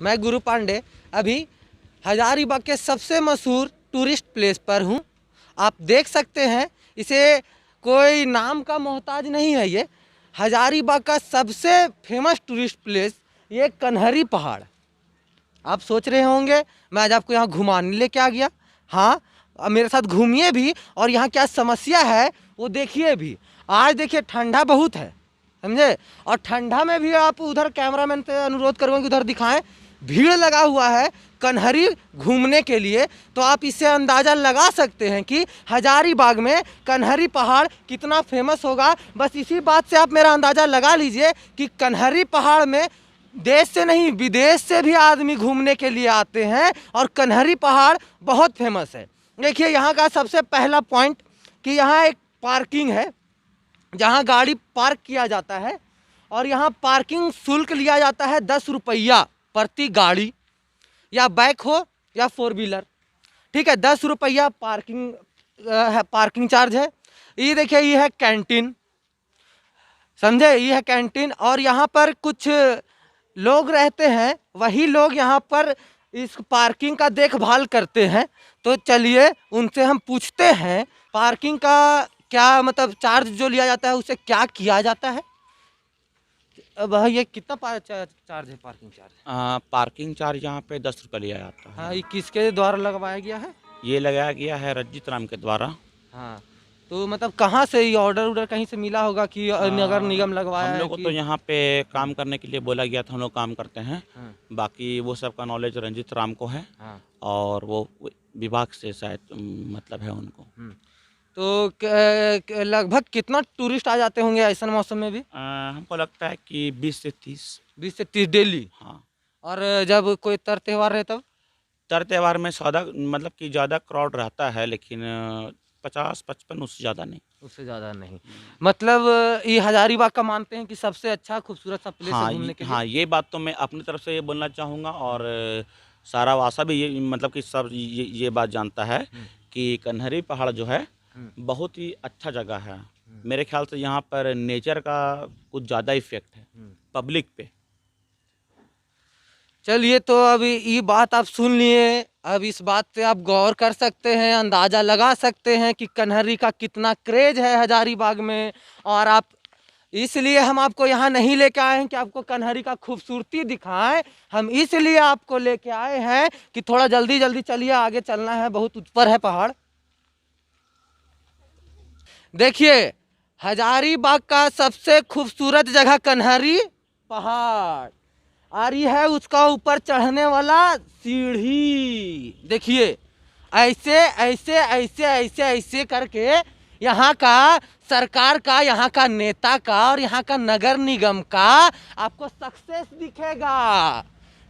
मैं गुरु पांडे अभी हजारीबाग के सबसे मशहूर टूरिस्ट प्लेस पर हूँ। आप देख सकते हैं, इसे कोई नाम का मोहताज नहीं है। ये हजारीबाग का सबसे फेमस टूरिस्ट प्लेस ये कन्हरी पहाड़। आप सोच रहे होंगे मैं आज आपको यहाँ घुमाने लेके आ गया। हाँ, अब मेरे साथ घूमिए भी और यहाँ क्या समस्या है वो देखिए भी। आज देखिए ठंडा बहुत है, समझे, और ठंडा में भी आप उधर कैमरामैन से अनुरोध करूँगा कि उधर दिखाएं। भीड़ लगा हुआ है कन्हरी घूमने के लिए। तो आप इससे अंदाज़ा लगा सकते हैं कि हजारीबाग में कन्हरी पहाड़ कितना फेमस होगा। बस इसी बात से आप मेरा अंदाज़ा लगा लीजिए कि कन्हरी पहाड़ में देश से नहीं विदेश से भी आदमी घूमने के लिए आते हैं और कन्हरी पहाड़ बहुत फेमस है। देखिए यहाँ का सबसे पहला पॉइंट कि यहाँ एक पार्किंग है जहाँ गाड़ी पार्क किया जाता है और यहाँ पार्किंग शुल्क लिया जाता है 10 रुपया प्रति गाड़ी, या बाइक हो या 4 व्हीलर। ठीक है, 10 रुपया पार्किंग चार्ज है। ये देखिए, ये है कैंटीन, समझे, ये है कैंटीन। और यहाँ पर कुछ लोग रहते हैं, वही लोग यहाँ पर इस पार्किंग का देखभाल करते हैं। तो चलिए उनसे हम पूछते हैं पार्किंग का क्या मतलब चार्ज जो लिया जाता है उसे क्या किया जाता है। अब ये कितना चार्ज है पार्किंग चार्ज? पार्किंग चार्ज यहाँ पे 10 रुपये लिया जाता है। हाँ, ये किसके द्वारा लगवाया गया है? ये लगाया गया है रंजीत राम के द्वारा। हाँ, तो मतलब कहाँ से ये ऑर्डर कहीं से मिला होगा कि नगर निगम लगवाया हम है लोग को कि? तो यहाँ पे काम करने के लिए बोला गया था, हम लोग काम करते हैं। हाँ, बाकी वो सब का नॉलेज रंजीत राम को है हाँ। और वो विभाग से शायद मतलब है उनको। तो लगभग कितना टूरिस्ट आ जाते होंगे ऐसा मौसम में भी? हमको लगता है कि 20 से 30। 20 से 30 डेली। हाँ, और जब कोई तर त्योहार है तब? तर त्यौहार में सौदा मतलब कि ज़्यादा क्राउड रहता है, लेकिन 50-55 उससे ज़्यादा नहीं। उससे ज़्यादा नहीं। मतलब ये हजारीबाग का मानते हैं कि सबसे अच्छा खूबसूरत सा प्लेस है घूमने के लिए? हाँ, ये बात तो मैं अपनी तरफ से ये बोलना चाहूँगा और सारा वासा भी ये मतलब कि सब ये बात जानता है कि कन्हरी पहाड़ जो है बहुत ही अच्छा जगह है। मेरे ख्याल से यहाँ पर नेचर का कुछ ज़्यादा इफेक्ट है पब्लिक पे। चलिए, तो अभी ये बात आप सुन लिए। अब इस बात पे आप गौर कर सकते हैं, अंदाज़ा लगा सकते हैं कि कन्हरी का कितना क्रेज है हजारीबाग में। और आप इसलिए हम आपको यहाँ नहीं लेके आए हैं कि आपको कन्हरी का खूबसूरती दिखाएं। हम इसलिए आपको लेके आए हैं कि थोड़ा जल्दी जल्दी चलिए, आगे चलना है, बहुत ऊपर है पहाड़। देखिए, हजारीबाग का सबसे खूबसूरत जगह कन्हरी पहाड़, और ये है उसका ऊपर चढ़ने वाला सीढ़ी। देखिए, ऐसे ऐसे ऐसे ऐसे ऐसे करके यहाँ का सरकार का, यहाँ का नेता का और यहाँ का नगर निगम का आपको सक्सेस दिखेगा,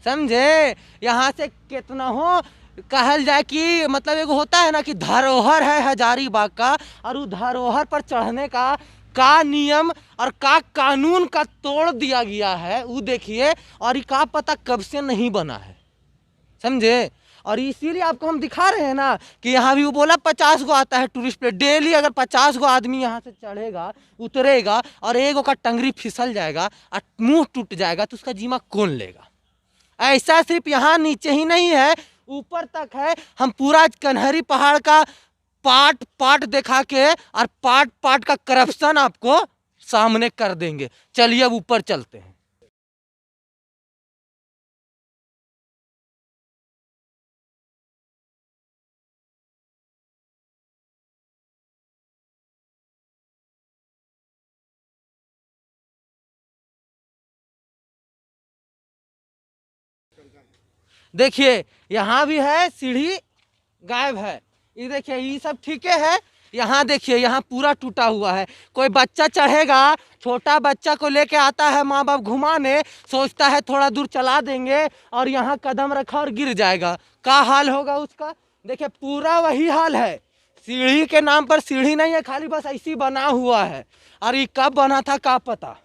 समझे। यहाँ से कितना हो कहल जाए कि मतलब एक होता है ना कि धरोहर है हजारीबाग का, और उस धरोहर पर चढ़ने का नियम और का कानून का तोड़ दिया गया है वो देखिए। और ये का पता कब से नहीं बना है, समझे। और इसीलिए आपको हम दिखा रहे हैं ना कि यहाँ भी वो बोला 50 गो आता है टूरिस्ट प्लेस डेली। अगर 50 गो आदमी यहाँ से चढ़ेगा उतरेगा और एक का टंगरी फिसल जाएगा और मुंह टूट जाएगा तो उसका जिम्मा कौन लेगा? ऐसा सिर्फ यहाँ नीचे ही नहीं है, ऊपर तक है। हम पूरा कन्हरी पहाड़ का पार्ट पार्ट दिखा के और पार्ट पार्ट का करप्शन आपको सामने कर देंगे। चलिए अब ऊपर चलते हैं। देखिए, यहाँ भी है सीढ़ी, गायब है। ये देखिए, ये सब ठीक है। यहाँ देखिए, यहाँ पूरा टूटा हुआ है। कोई बच्चा चढ़ेगा, छोटा बच्चा को लेके आता है माँ बाप घुमाने, सोचता है थोड़ा दूर चला देंगे और यहाँ कदम रखा और गिर जाएगा, क्या हाल होगा उसका। देखिए, पूरा वही हाल है। सीढ़ी के नाम पर सीढ़ी नहीं है, खाली बस ऐसी बना हुआ है। और ये कब बना था क्या पता।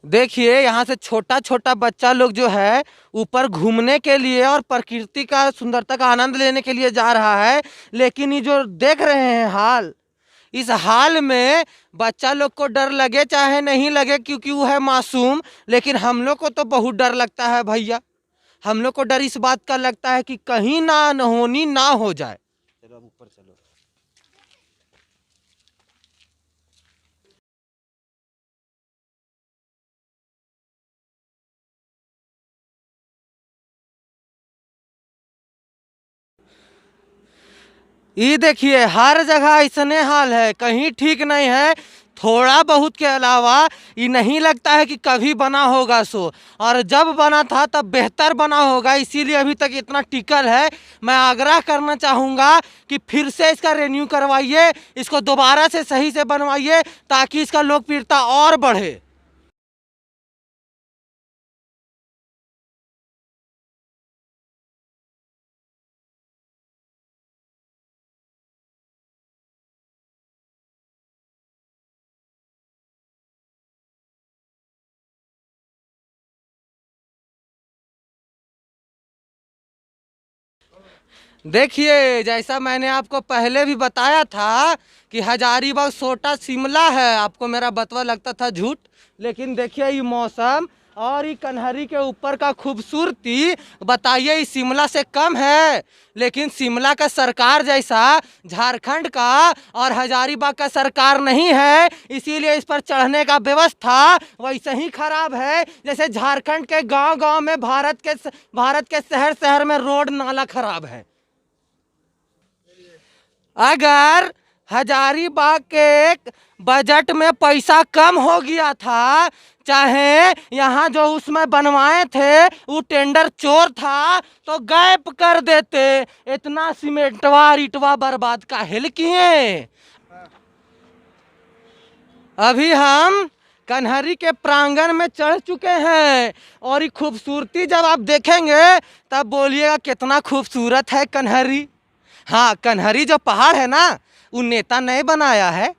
देखिए यहाँ से छोटा छोटा बच्चा लोग जो है ऊपर घूमने के लिए और प्रकृति का सुंदरता का आनंद लेने के लिए जा रहा है, लेकिन ये जो देख रहे हैं हाल, इस हाल में बच्चा लोग को डर लगे चाहे नहीं लगे क्योंकि वो है मासूम, लेकिन हम लोग को तो बहुत डर लगता है भैया। हम लोग को डर इस बात का लगता है कि कहीं ना अनहोनी ना हो जाए। चलो अब ऊपर चलो। ये देखिए हर जगह इसने हाल है, कहीं ठीक नहीं है। थोड़ा बहुत के अलावा ये नहीं लगता है कि कभी बना होगा सो, और जब बना था तब बेहतर बना होगा, इसीलिए अभी तक इतना टिकल है। मैं आग्रह करना चाहूँगा कि फिर से इसका रिन्यू करवाइए, इसको दोबारा से सही से बनवाइए ताकि इसका लोकप्रियता और बढ़े। देखिए जैसा मैंने आपको पहले भी बताया था कि हजारीबाग छोटा शिमला है, आपको मेरा बतवा लगता था झूठ। लेकिन देखिए ये मौसम और ये कन्हरी के ऊपर का खूबसूरती बताइए ये शिमला से कम है, लेकिन शिमला का सरकार जैसा झारखंड का और हजारीबाग का सरकार नहीं है, इसीलिए इस पर चढ़ने का व्यवस्था वैसे ही खराब है जैसे झारखंड के गांव-गांव में भारत के शहर शहर में रोड नाला खराब है। अगर हजारीबाग के बजट में पैसा कम हो गया था, चाहे यहाँ जो उसमें बनवाए थे वो टेंडर चोर था, तो गायब कर देते। इतना सीमेंटवा ईटवा बर्बाद काहे किए। अभी हम कन्हरी के प्रांगण में चढ़ चुके हैं और ये खूबसूरती जब आप देखेंगे तब बोलिएगा कितना खूबसूरत है कन्हरी। हाँ, कन्हरी जो पहाड़ है ना वो नेता नहीं बनाया है,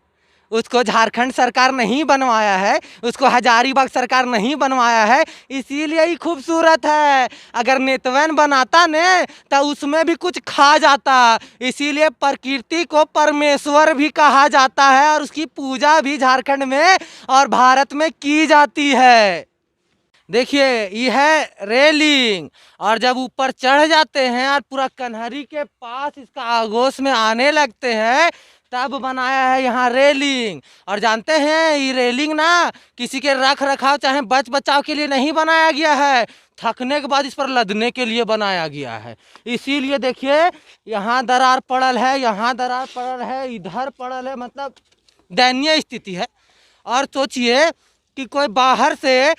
उसको झारखंड सरकार नहीं बनवाया है, उसको हजारीबाग सरकार नहीं बनवाया है, इसीलिए ही खूबसूरत है। अगर नेतवन बनाता ने तो उसमें भी कुछ खा जाता, इसीलिए प्रकृति को परमेश्वर भी कहा जाता है और उसकी पूजा भी झारखंड में और भारत में की जाती है। देखिए ये है रेलिंग, और जब ऊपर चढ़ जाते हैं और पूरा कन्हरी के पास इसका आगोश में आने लगते हैं तब बनाया है यहाँ रेलिंग। और जानते हैं ये रेलिंग ना किसी के रख रखाव चाहे बच बचाव के लिए नहीं बनाया गया है, थकने के बाद इस पर लदने के लिए बनाया गया है। इसीलिए देखिए यहाँ दरार पड़ल है, यहाँ दरार पड़ल है, इधर पड़ल है, मतलब दयनीय स्थिति है। और सोचिए कि कोई बाहर से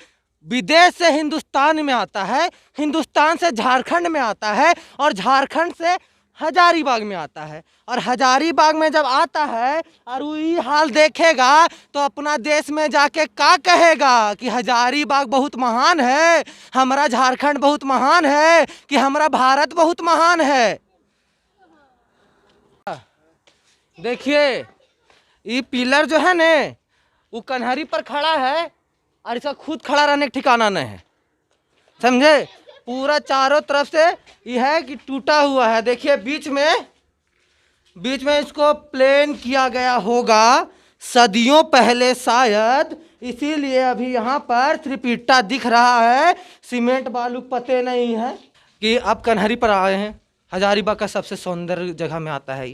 विदेश से हिंदुस्तान में आता है, हिंदुस्तान से झारखंड में आता है और झारखंड से हजारीबाग में आता है, और हजारीबाग में जब आता है और वही हाल देखेगा तो अपना देश में जाके क्या कहेगा कि हजारीबाग बहुत महान है, हमारा झारखंड बहुत महान है, कि हमारा भारत बहुत महान है। देखिए ये पिलर जो है ने वो कन्हरी पर खड़ा है और इसका खुद खड़ा रहने का ठिकाना नहीं है, समझे। पूरा चारों तरफ से यह है कि टूटा हुआ है। देखिए बीच में इसको प्लेन किया गया होगा सदियों पहले शायद, इसीलिए अभी यहाँ पर सिर्फ ईटा दिख रहा है, सीमेंट बालू पते नहीं है। कि आप कन्हरी पर आए हैं, हजारीबाग का सबसे सौंदर्य जगह में आता है।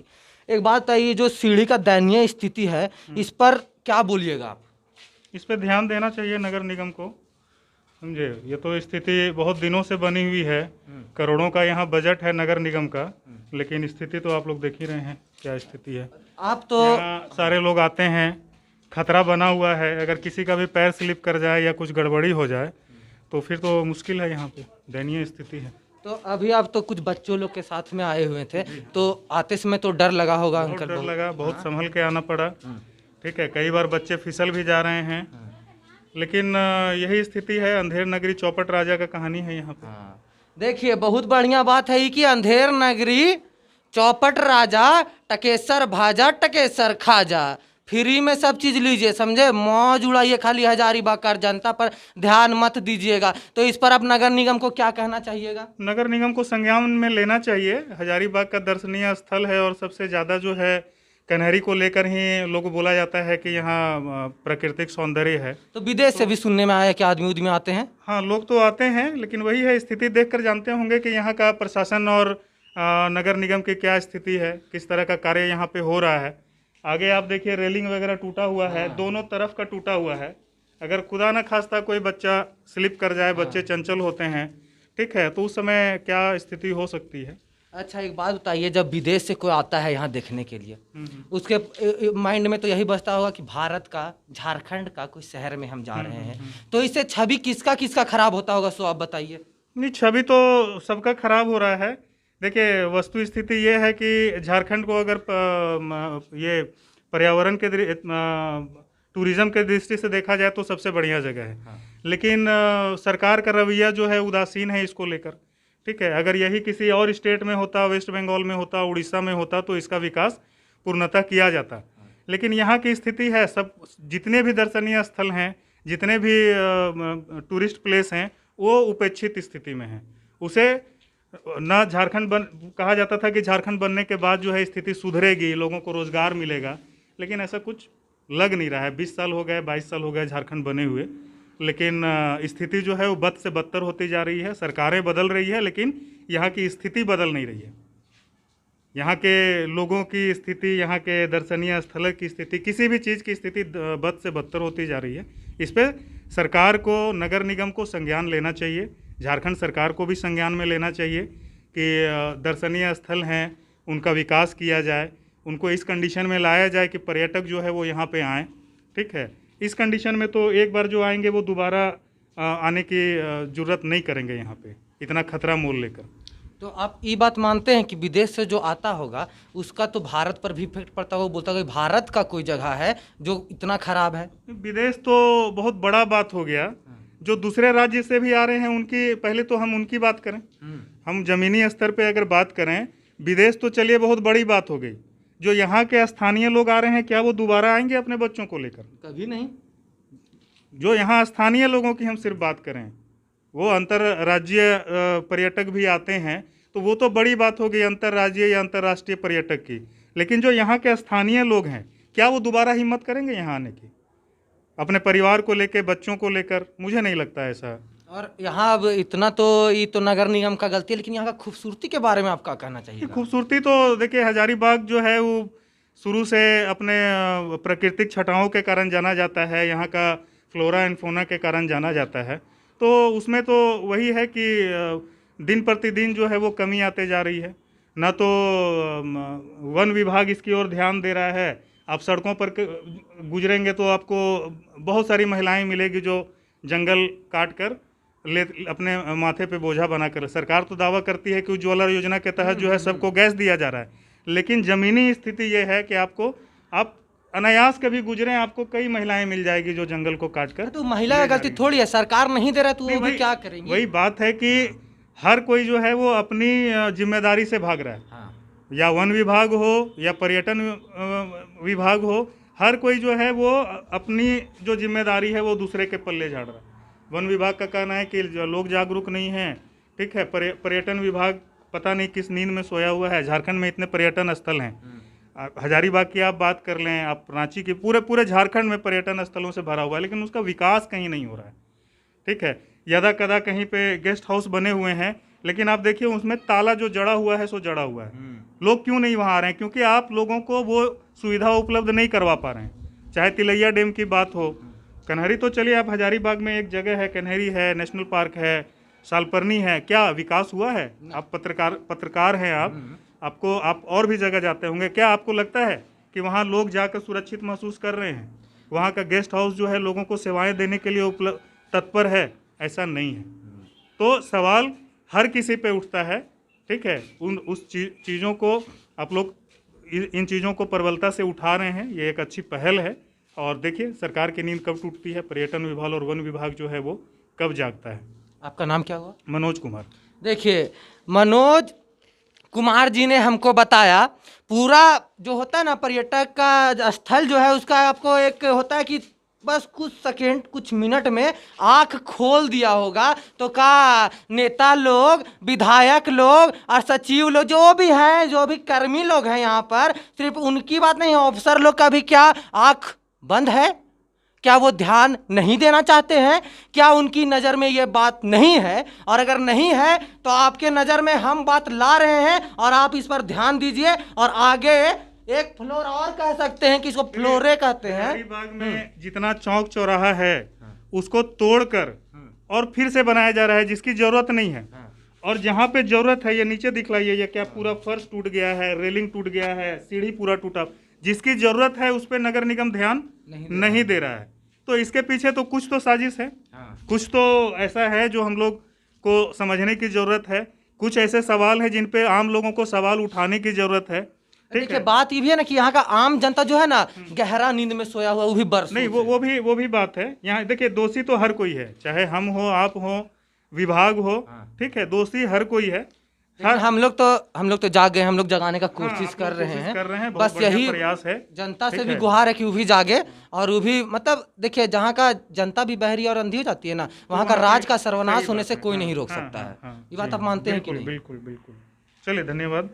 एक बात है, ये जो सीढ़ी का दयनीय स्थिति है इस पर क्या बोलिएगा आप? इस पे ध्यान देना चाहिए नगर निगम को, समझे। ये तो स्थिति बहुत दिनों से बनी हुई है, करोड़ों का यहाँ बजट है नगर निगम का, लेकिन स्थिति तो आप लोग देख ही रहे हैं क्या स्थिति है। आप तो यहाँ सारे लोग आते हैं, खतरा बना हुआ है, अगर किसी का भी पैर स्लिप कर जाए या कुछ गड़बड़ी हो जाए तो फिर तो मुश्किल है, यहाँ पे दयनीय स्थिति है। तो अभी आप तो कुछ बच्चों लोग के साथ में आए हुए थे, तो आते समय तो डर लगा होगा अंकल? डर लगा, बहुत संभल के आना पड़ा, ठीक है। कई बार बच्चे फिसल भी जा रहे हैं, लेकिन यही स्थिति है। अंधेर नगरी चौपट राजा का कहानी है यहाँ पे। देखिए बहुत बढ़िया बात है कि अंधेर नगरी चौपट राजा टकेसर भाजा टकेसर खाजा, फ्री में सब चीज़ लीजिए, समझे, मौज उड़ाइए, खाली हजारीबाग का जनता पर ध्यान मत दीजिएगा। तो इस पर आप नगर निगम को क्या कहना चाहिएगा? नगर निगम को संज्ञान में लेना चाहिए। हजारीबाग का दर्शनीय स्थल है और सबसे ज़्यादा जो है कन्हरी को लेकर ही लोग बोला जाता है कि यहाँ प्राकृतिक सौंदर्य है। तो विदेश से भी सुनने में आया कि आदमी उदमी आते हैं। हाँ, लोग तो आते हैं, लेकिन वही है, स्थिति देखकर जानते होंगे कि यहाँ का प्रशासन और नगर निगम की क्या स्थिति है, किस तरह का कार्य यहाँ पे हो रहा है। आगे आप देखिए रेलिंग वगैरह टूटा हुआ है, दोनों तरफ का टूटा हुआ है। अगर खुदा न खास्ता कोई बच्चा स्लिप कर जाए, बच्चे चंचल होते हैं, ठीक है, तो उस समय क्या स्थिति हो सकती है। अच्छा, एक बात बताइए, जब विदेश से कोई आता है यहाँ देखने के लिए, उसके माइंड में तो यही बसता होगा कि भारत का, झारखंड का कोई शहर में हम जा रहे हैं, तो इससे छवि किसका किसका खराब होता होगा, सो आप बताइए। नहीं, छवि तो सबका खराब हो रहा है। देखिए, वस्तु स्थिति ये है कि झारखंड को अगर ये पर्यावरण के टूरिज्म के दृष्टि से देखा जाए तो सबसे बढ़िया जगह है। हाँ। लेकिन सरकार का रवैया जो है उदासीन है इसको लेकर, ठीक है। अगर यही किसी और स्टेट में होता, वेस्ट बंगाल में होता, उड़ीसा में होता, तो इसका विकास पूर्णतः किया जाता। लेकिन यहाँ की स्थिति है, सब जितने भी दर्शनीय स्थल हैं, जितने भी टूरिस्ट प्लेस हैं, वो उपेक्षित स्थिति में हैं। उसे ना झारखंड कहा जाता था कि झारखंड बनने के बाद जो है स्थिति सुधरेगी, लोगों को रोजगार मिलेगा, लेकिन ऐसा कुछ लग नहीं रहा है। 20 साल हो गए, 22 साल हो गए झारखंड बने हुए, लेकिन स्थिति जो है वो बद से बदतर होती जा रही है। सरकारें बदल रही है, लेकिन यहाँ की स्थिति बदल नहीं रही है। यहाँ के लोगों की स्थिति, यहाँ के दर्शनीय स्थल की स्थिति, किसी भी चीज़ की स्थिति बद से बदतर होती जा रही है। इस पर सरकार को, नगर निगम को संज्ञान लेना चाहिए, झारखंड सरकार को भी संज्ञान में लेना चाहिए कि दर्शनीय स्थल हैं, उनका विकास किया जाए, उनको इस कंडीशन में लाया जाए कि पर्यटक जो है वो यहाँ पे आएँ, ठीक है। इस कंडीशन में तो एक बार जो आएंगे वो दोबारा आने की ज़रूरत नहीं करेंगे यहाँ पे, इतना खतरा मोल लेकर। तो आप ये बात मानते हैं कि विदेश से जो आता होगा उसका तो भारत पर भी इफेक्ट पड़ता होगा? बोलता होगा भारत का कोई जगह है जो इतना खराब है। विदेश तो बहुत बड़ा बात हो गया। जो दूसरे राज्य से भी आ रहे हैं उनकी, पहले तो हम उनकी बात करें। हम जमीनी स्तर पे अगर बात करें, विदेश तो चलिए बहुत बड़ी बात हो गई। जो यहाँ के स्थानीय लोग आ रहे हैं, क्या वो दोबारा आएंगे अपने बच्चों को लेकर? कभी नहीं। जो यहाँ स्थानीय लोगों की हम सिर्फ बात करें, वो अंतर्राज्यीय पर्यटक भी आते हैं, तो वो तो बड़ी बात हो गई अंतर्राज्यीय या अंतर्राष्ट्रीय पर्यटक की। लेकिन जो यहाँ के स्थानीय लोग हैं, क्या वो दोबारा हिम्मत करेंगे यहाँ आने की, अपने परिवार को लेकर, बच्चों को लेकर? मुझे नहीं लगता ऐसा। और यहाँ अब इतना तो ये तो नगर निगम का गलती है, लेकिन यहाँ का खूबसूरती के बारे में आप क्या कहना चाहिए? खूबसूरती तो देखिए, हजारीबाग जो है वो शुरू से अपने प्राकृतिक छटाओं के कारण जाना जाता है, यहाँ का फ्लोरा एंड फौना के कारण जाना जाता है। तो उसमें तो वही है कि दिन प्रतिदिन जो है वो कमी आते जा रही है। ना तो वन विभाग इसकी ओर ध्यान दे रहा है। आप सड़कों पर गुजरेंगे तो आपको बहुत सारी महिलाएं मिलेगी जो जंगल काट कर ले अपने माथे पे बोझा बनाकर। सरकार तो दावा करती है कि उज्ज्वला योजना के तहत जो है सबको गैस दिया जा रहा है, लेकिन ज़मीनी स्थिति ये है कि आप अनायास कभी गुजरें, आपको कई महिलाएं मिल जाएगी जो जंगल को काट कर। तो महिला का गलती थोड़ी है, सरकार नहीं दे रहा तो वो भी क्या करेंगे? वही बात है कि हर कोई जो है वो अपनी जिम्मेदारी से भाग रहा है। हाँ। या वन विभाग हो या पर्यटन विभाग हो, हर कोई जो है वो अपनी जो जिम्मेदारी है वो दूसरे के पल्ले झाड़ रहा है। वन विभाग का कहना है कि लोग जागरूक नहीं हैं, ठीक है। पर्यटन विभाग पता नहीं किस नींद में सोया हुआ है। झारखंड में इतने पर्यटन स्थल हैं, हजारीबाग की आप बात कर लें, आप रांची की, पूरे झारखंड में पर्यटन स्थलों से भरा हुआ है, लेकिन उसका विकास कहीं नहीं हो रहा है, ठीक है। यदा कदा कहीं पे गेस्ट हाउस बने हुए हैं, लेकिन आप देखिए उसमें ताला जो जड़ा हुआ है सो जड़ा हुआ है। लोग क्यों नहीं वहाँ आ रहे हैं? क्योंकि आप लोगों को वो सुविधा उपलब्ध नहीं करवा पा रहे हैं। चाहे तिलैया डैम की बात हो, कन्हरी तो चलिए, आप हजारीबाग में एक जगह है, कन्हरी है, नेशनल पार्क है, सालपर्नी है, क्या विकास हुआ है? आप पत्रकार हैं, आप और भी जगह जाते होंगे, क्या आपको लगता है कि वहाँ लोग जाकर सुरक्षित महसूस कर रहे हैं? वहाँ का गेस्ट हाउस जो है लोगों को सेवाएं देने के लिए तत्पर है? ऐसा नहीं है। तो सवाल हर किसी पे उठता है, ठीक है। उस चीज़ों को आप लोग इन चीज़ों को प्रबलता से उठा रहे हैं, ये एक अच्छी पहल है। और देखिए सरकार की नींद कब टूटती है, पर्यटन विभाग और वन विभाग जो है वो कब जागता है। आपका नाम क्या हुआ? मनोज कुमार। देखिए मनोज कुमार जी ने हमको बताया, पूरा जो होता है ना पर्यटक का स्थल जो है उसका आपको एक होता है कि बस कुछ सेकेंड कुछ मिनट में आंख खोल दिया होगा। तो का नेता लोग, विधायक लोग और सचिव लोग जो भी हैं, जो भी कर्मी लोग हैं यहाँ पर, सिर्फ उनकी बात नहीं, ऑफिसर लोग का भी क्या आंख बंद है? क्या वो ध्यान नहीं देना चाहते हैं? क्या उनकी नज़र में ये बात नहीं है? और अगर नहीं है तो आपके नज़र में हम बात ला रहे हैं और आप इस पर ध्यान दीजिए। और आगे एक फ्लोर और कह सकते हैं कि इसको फ्लोरे कहते हैं। हजारीबाग में जितना चौक चौराहा है उसको तोड़कर और फिर से बनाया जा रहा है, जिसकी जरूरत नहीं है। और जहाँ पे जरूरत है, ये नीचे दिखलाइए, ये क्या पूरा फर्श टूट गया है, रेलिंग टूट गया है, सीढ़ी पूरा टूटा, जिसकी जरूरत है उस पर नगर निगम ध्यान नहीं दे रहा है। तो इसके पीछे तो कुछ तो साजिश है, कुछ तो ऐसा है जो हम लोग को समझने की जरूरत है। कुछ ऐसे सवाल हैं जिन पे आम लोगों को सवाल उठाने की जरूरत है। देखिए बात ये भी है ना कि यहाँ का आम जनता जो है ना गहरा नींद में सोया हुआ, वो भी बरसों नहीं, वो भी बात है। यहाँ देखिए दोषी तो हर कोई है, चाहे हम हो, आप हो, विभाग हो, ठीक है, दोषी हर कोई है। हम लोग तो जाग गए, हम लोग जगाने का कोशिश कर रहे हैं। बस यही प्रयास है, जनता से भी गुहार है कि वो भी जागे। और वो भी मतलब देखिए जहाँ का जनता भी बहरी और अंधी हो जाती है ना, वहाँ का राज का सर्वनाश होने से कोई नहीं रोक सकता है। ये बात आप मानते हैं कि नहीं? बिल्कुल बिल्कुल। चलिए, धन्यवाद।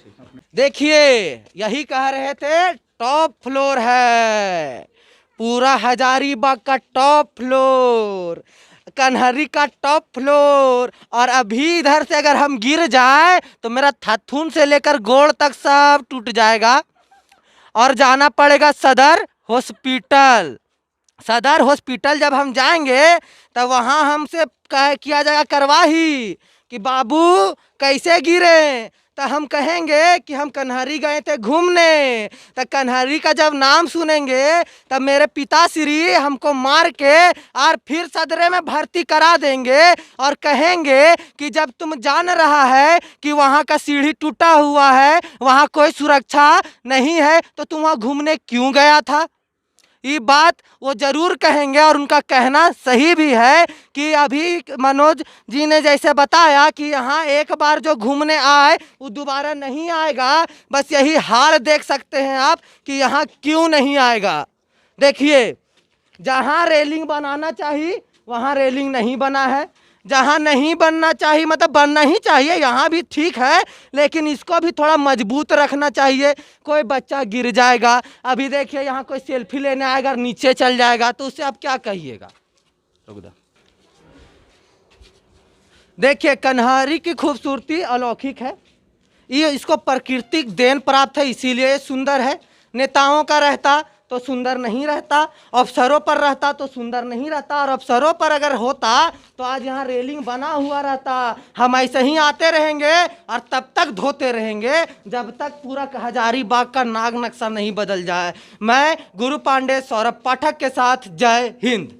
देखिए यही कह रहे थे, टॉप फ्लोर है पूरा हजारीबाग का टॉप फ्लोर, कन्हरी का टॉप फ्लोर। और अभी इधर से अगर हम गिर जाए तो मेरा थथुन से लेकर गोड़ तक सब टूट जाएगा और जाना पड़ेगा सदर हॉस्पिटल। सदर हॉस्पिटल जब हम जाएंगे तब वहाँ हमसे किया जाएगा कार्रवाई कि बाबू कैसे गिरे। तो हम कहेंगे कि हम कन्हरी गए थे घूमने। तो कन्हरी का जब नाम सुनेंगे तब मेरे पिताश्री हमको मार के और फिर सदरे में भर्ती करा देंगे और कहेंगे कि जब तुम जान रहा है कि वहाँ का सीढ़ी टूटा हुआ है, वहाँ कोई सुरक्षा नहीं है, तो तुम वहाँ घूमने क्यों गया था? ये बात वो जरूर कहेंगे और उनका कहना सही भी है कि अभी मनोज जी ने जैसे बताया कि यहाँ एक बार जो घूमने आए वो दोबारा नहीं आएगा। बस यही हाल देख सकते हैं आप कि यहाँ क्यों नहीं आएगा। देखिए जहाँ रेलिंग बनाना चाहिए वहाँ रेलिंग नहीं बना है, जहाँ नहीं बनना चाहिए मतलब बनना ही चाहिए, यहाँ भी ठीक है, लेकिन इसको भी थोड़ा मजबूत रखना चाहिए। कोई बच्चा गिर जाएगा, अभी देखिए यहाँ कोई सेल्फी लेने आएगा नीचे चल जाएगा तो उससे आप क्या कहिएगा? देखिए कन्हरी की खूबसूरती अलौकिक है, ये इसको प्राकृतिक देन प्राप्त है, इसीलिए सुंदर है। नेताओं का रहता तो सुंदर नहीं रहता, अफसरों पर रहता तो सुंदर नहीं रहता। और अफसरों पर अगर होता तो आज यहाँ रेलिंग बना हुआ रहता। हम ऐसे ही आते रहेंगे और तब तक धोते रहेंगे जब तक पूरा हजारीबाग का नाग नक्शा नहीं बदल जाए। मैं गुरु पांडे, सौरभ पाठक के साथ, जय हिंद।